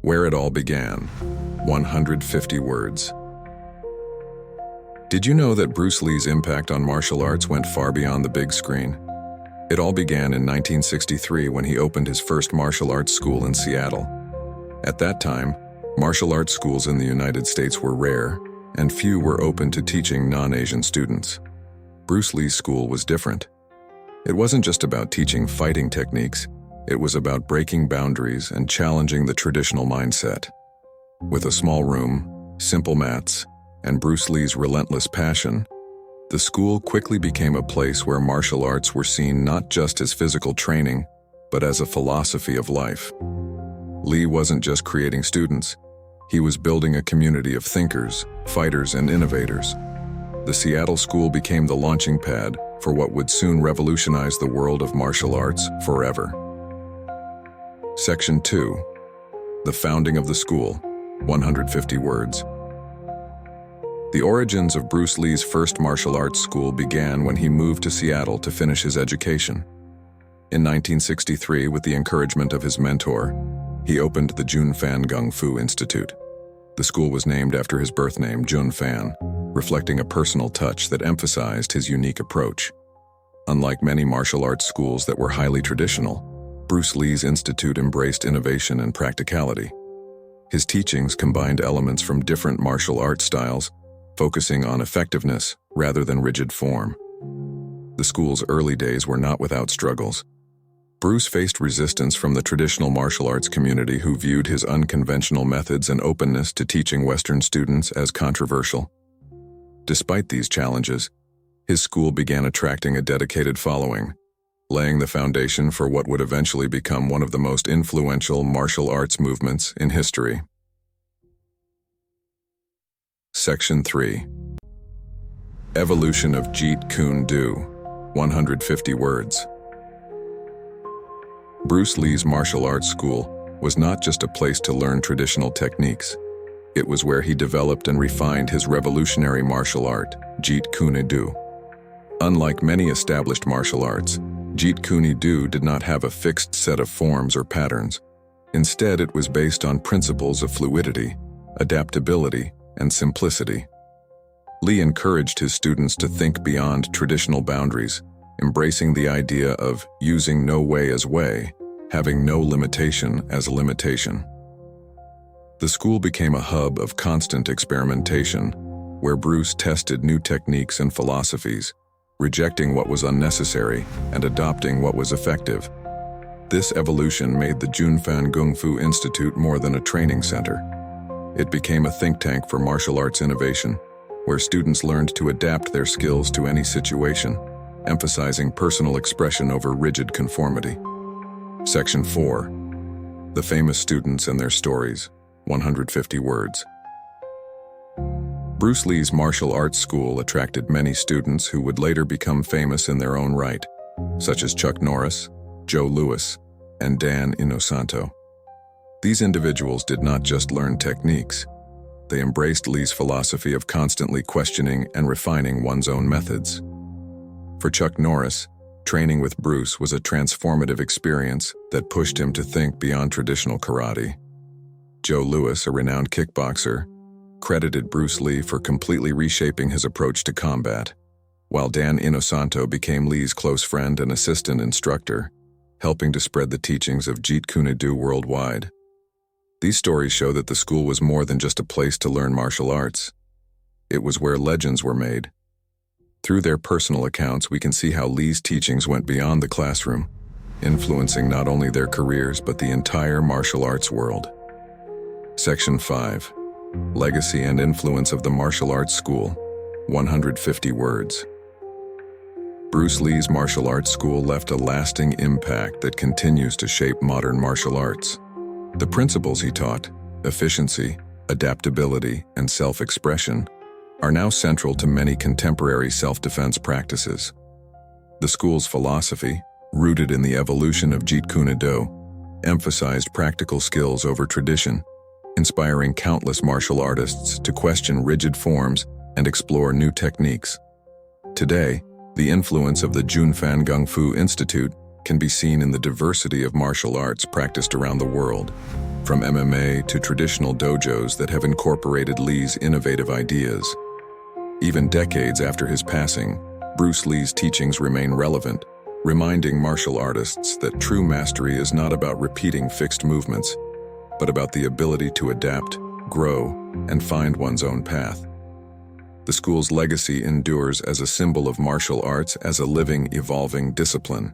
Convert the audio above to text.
Where it all began. 150 words. Did you know that Bruce Lee's impact on martial arts went far beyond the big screen? It all began in 1963 when he opened his first martial arts school in Seattle. At that time, martial arts schools in the United States were rare, and few were open to teaching non-Asian students. Bruce Lee's school was different. It wasn't just about teaching fighting techniques, it was about breaking boundaries and challenging the traditional mindset. With a small room, simple mats, and Bruce Lee's relentless passion, the school quickly became a place where martial arts were seen not just as physical training, but as a philosophy of life. Lee wasn't just creating students, he was building a community of thinkers, fighters, and innovators. The Seattle school became the launching pad for what would soon revolutionize the world of martial arts forever. Section 2. The founding of the school. 150 words. The origins of Bruce Lee's first martial arts school began when he moved to Seattle to finish his education. In 1963, with the encouragement of his mentor, he opened the Jun Fan Kung Fu Institute. The school was named after his birth name, Jun Fan, reflecting a personal touch that emphasized his unique approach. Unlike many martial arts schools that were highly traditional, Bruce Lee's institute embraced innovation and practicality. His teachings combined elements from different martial arts styles, focusing on effectiveness rather than rigid form. The school's early days were not without struggles. Bruce faced resistance from the traditional martial arts community who viewed his unconventional methods and openness to teaching Western students as controversial. Despite these challenges, his school began attracting a dedicated following, laying the foundation for what would eventually become one of the most influential martial arts movements in history. Section 3. Evolution of Jeet Kune Do. 150 words. Bruce Lee's martial arts school was not just a place to learn traditional techniques. It was where he developed and refined his revolutionary martial art, Jeet Kune Do. Unlike many established martial arts, Jeet Kune Do did not have a fixed set of forms or patterns. Instead, it was based on principles of fluidity, adaptability, and simplicity. Lee encouraged his students to think beyond traditional boundaries, embracing the idea of using no way as way, having no limitation as a limitation. The school became a hub of constant experimentation, where Bruce tested new techniques and philosophies, rejecting what was unnecessary and adopting what was effective. This evolution made the Jun Fan Kung Fu Institute more than a training center. It became a think tank for martial arts innovation, where students learned to adapt their skills to any situation, emphasizing personal expression over rigid conformity. Section 4. The famous students and their stories. 150 words. Bruce Lee's martial arts school attracted many students who would later become famous in their own right, such as Chuck Norris, Joe Louis, and Dan Inosanto. These individuals did not just learn techniques. They embraced Lee's philosophy of constantly questioning and refining one's own methods. For Chuck Norris, training with Bruce was a transformative experience that pushed him to think beyond traditional karate. Joe Louis, a renowned kickboxer, credited Bruce Lee for completely reshaping his approach to combat, while Dan Inosanto became Lee's close friend and assistant instructor, helping to spread the teachings of Jeet Kune Do worldwide. These stories show that the school was more than just a place to learn martial arts. It was where legends were made. Through their personal accounts, we can see how Lee's teachings went beyond the classroom, influencing not only their careers but the entire martial arts world. Section 5. Legacy and influence of the martial arts school. 150 words. Bruce Lee's martial arts school left a lasting impact that continues to shape modern martial arts. The principles he taught, efficiency, adaptability, and self-expression, are now central to many contemporary self-defense practices. The school's philosophy, rooted in the evolution of Jeet Kune Do, emphasized practical skills over tradition, inspiring countless martial artists to question rigid forms and explore new techniques. Today, the influence of the Jun Fan Kung Fu Institute can be seen in the diversity of martial arts practiced around the world, from MMA to traditional dojos that have incorporated Lee's innovative ideas. Even decades after his passing, Bruce Lee's teachings remain relevant, reminding martial artists that true mastery is not about repeating fixed movements, but about the ability to adapt, grow, and find one's own path. The school's legacy endures as a symbol of martial arts as a living, evolving discipline,